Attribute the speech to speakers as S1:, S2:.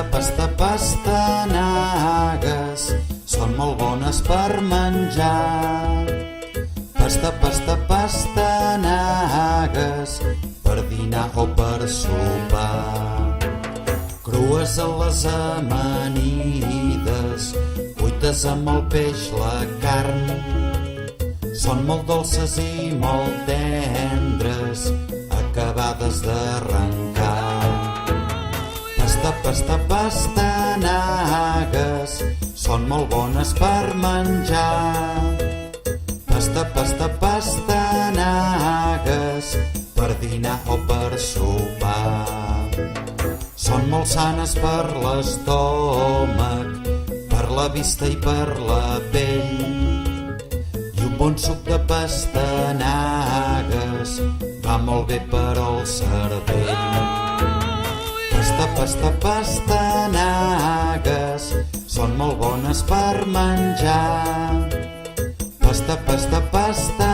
S1: Pastanagues són molt bones per menjar. Pastanagues per dinar o per sopar. Crues a les amanides, cuites amb el peix, la carn. Són molt dolces i molt tendres, acabades d'arrencar. Pastanagues són molt bones per menjar. Pastanagues per dinar o per sopar. Són molt sanes per l'estómac, per la vista i per la pell. I un bon suc de pastanagues va molt bé per al cervell. Pastanagues són molt bones per menjar. Pastanagues